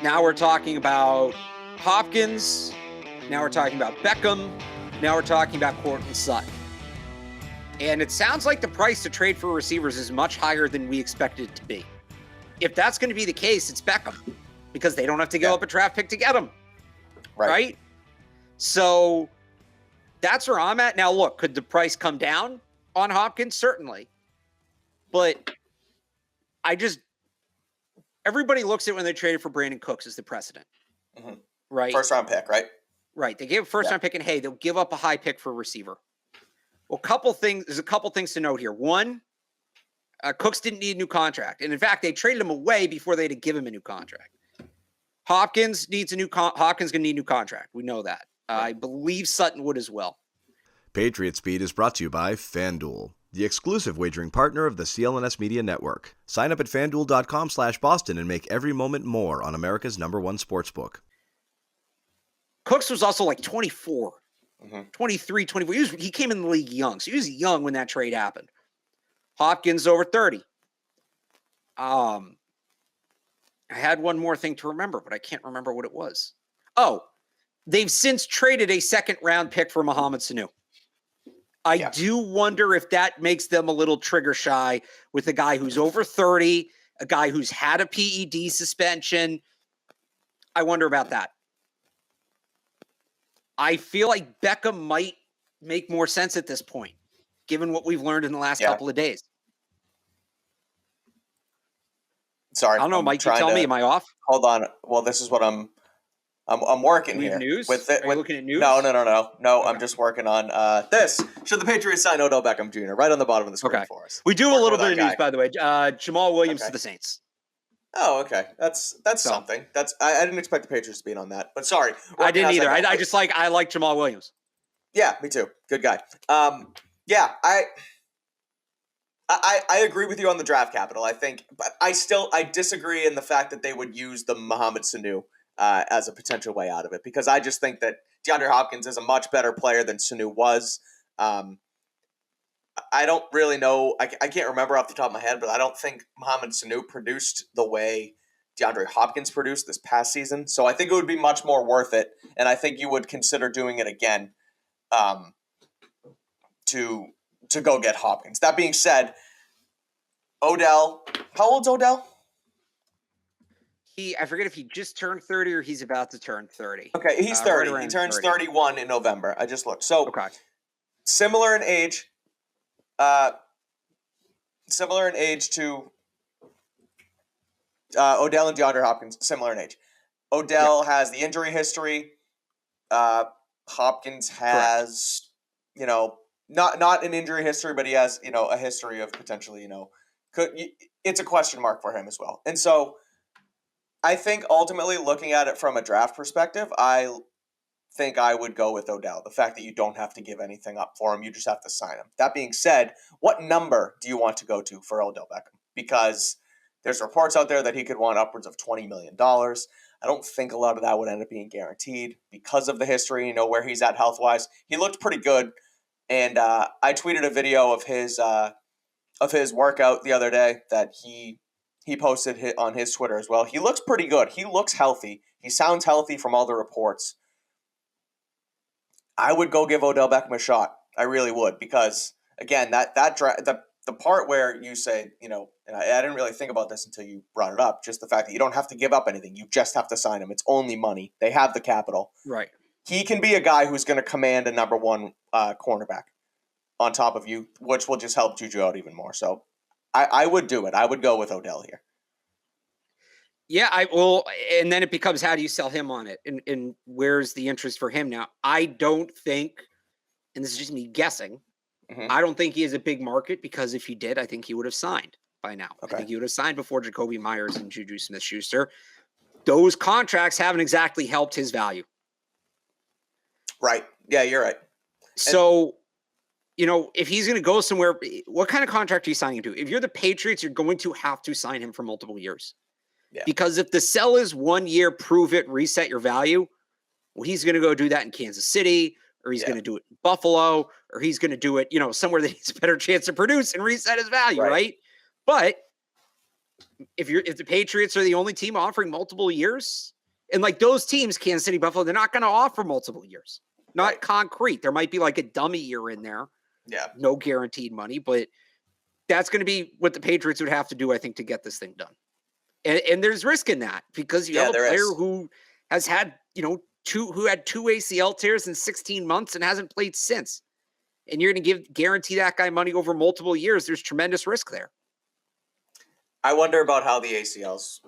Now we're talking about Hopkins. Now we're talking about Beckham. Now we're talking about Courtland Sutton. And it sounds like the price to trade for receivers is much higher than we expected it to be. If that's going to be the case, it's Beckham because they don't have to give up a draft pick to get him. Right? So that's where I'm at. Now, look, could the price come down on Hopkins? Certainly. But everybody looks at when they traded for Brandon Cooks as the precedent. Mm-hmm. Right? First round pick, right? Right. They gave a first round pick, and hey, they'll give up a high pick for a receiver. Well, there's a couple things to note here. One, Cooks didn't need a new contract. And in fact, they traded him away before they had to give him a new contract. Hopkins needs Hopkins going to need a new contract. We know that. I believe Sutton would as well. Patriot Speed is brought to you by FanDuel, the exclusive wagering partner of the CLNS Media Network. Sign up at FanDuel.com/Boston and make every moment more on America's #1 sportsbook. Cooks was also like 24, 23, 24. He came in the league young. So he was young when that trade happened. Hopkins over 30. I had one more thing to remember, but I can't remember what it was. Oh, they've since traded a second-round pick for Mohamed Sanu. I do wonder if that makes them a little trigger shy with a guy who's over 30, a guy who's had a PED suspension. I wonder about that. I feel like Beckham might make more sense at this point, given what we've learned in the last couple of days. Sorry. I don't know, Mike, you tell me, am I off? Hold on. Well, this is what I'm working here. News? Are you looking at news? No, I'm just working on this. Should the Patriots sign Odell Beckham Jr. right on the bottom of the screen for us? We do have a little bit of news, by the way. Jamal Williams to the Saints. Oh, okay. That's something. I didn't expect the Patriots to be in on that. But sorry. I didn't either. I like Jamal Williams. Yeah, me too. Good guy. I agree with you on the draft capital, I think, but I disagree in the fact that they would use the Mohamed Sanu as a potential way out of it, because I just think that DeAndre Hopkins is a much better player than Sanu was. I don't really know. I can't remember off the top of my head, but I don't think Mohamed Sanu produced the way DeAndre Hopkins produced this past season. So I think it would be much more worth it, and I think you would consider doing it again to go get Hopkins. That being said, Odell, how old's Odell? I forget if he just turned 30 or he's about to turn 30. Okay, he's 30. He turns 31 in November. I just looked. So similar in age. Similar in age to Odell and DeAndre Hopkins. Similar in age. Odell has the injury history. Hopkins has, not an injury history, but he has, a history of potentially, it's a question mark for him as well. And so I think ultimately looking at it from a draft perspective, I think I would go with Odell. The fact that you don't have to give anything up for him, you just have to sign him. That being said, what number do you want to go to for Odell Beckham? Because there's reports out there that he could want upwards of $20 million. I don't think a lot of that would end up being guaranteed because of the history, where he's at health-wise. He looked pretty good, and I tweeted a video of his workout the other day that he posted on his Twitter as well. He looks pretty good. He looks healthy. He sounds healthy from all the reports. I would go give Odell Beckham a shot. I really would, because again, the part where you say, and I didn't really think about this until you brought it up, just the fact that you don't have to give up anything. You just have to sign him. It's only money. They have the capital. Right. He can be a guy who's going to command a number one cornerback on top of you, which will just help JuJu out even more. So I would do it. I would go with Odell here. Yeah, I will. And then it becomes, how do you sell him on it? And where's the interest for him now? I don't think, and this is just me guessing, I don't think he has a big market, because if he did, I think he would have signed by now. I think he would have signed before Jacoby Myers and JuJu Smith-Schuster. Those contracts haven't exactly helped his value. Right. Yeah, you're right. So, if he's going to go somewhere, what kind of contract are you signing him to? If you're the Patriots, you're going to have to sign him for multiple years. Yeah. Because if the sell is 1 year, prove it, reset your value, well, he's going to go do that in Kansas City, or he's going to do it in Buffalo, or he's going to do it, somewhere that he's a better chance to produce and reset his value, right? But if the Patriots are the only team offering multiple years, and like those teams, Kansas City, Buffalo, they're not going to offer multiple years. Not concrete. There might be like a dummy year in there. Yeah. No guaranteed money, but that's going to be what the Patriots would have to do, I think, to get this thing done. And there's risk in that because you have a player who has had, who had 2 ACL tears in 16 months and hasn't played since. And you're going to guarantee that guy money over multiple years. There's tremendous risk there. I wonder about how the ACLs,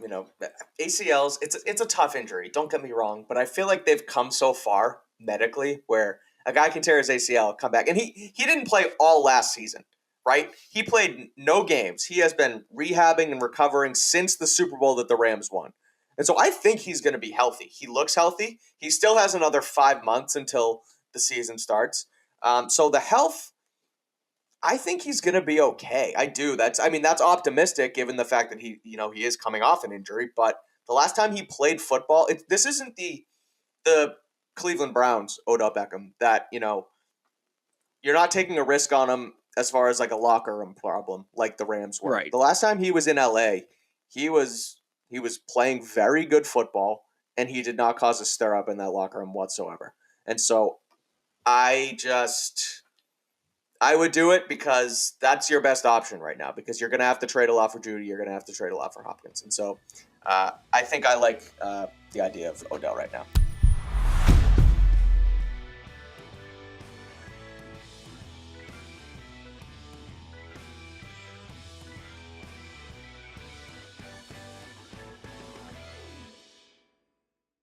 ACLs, it's a tough injury. Don't get me wrong, but I feel like they've come so far medically where a guy can tear his ACL, come back. And he didn't play all last season, right? He played no games. He has been rehabbing and recovering since the Super Bowl that the Rams won. And so I think he's going to be healthy. He looks healthy. He still has another 5 months until the season starts. So the health, I think he's going to be okay. I do. That's optimistic given the fact that he is coming off an injury. But the last time he played football, this isn't the Cleveland Browns, Odell Beckham, that, you're not taking a risk on him as far as like a locker room problem like the Rams were. Right. The last time he was in LA, he was playing very good football, and he did not cause a stir up in that locker room whatsoever. And so I would do it because that's your best option right now, because you're going to have to trade a lot for JuJu. You're going to have to trade a lot for Hopkins. And so I think I like the idea of Odell right now.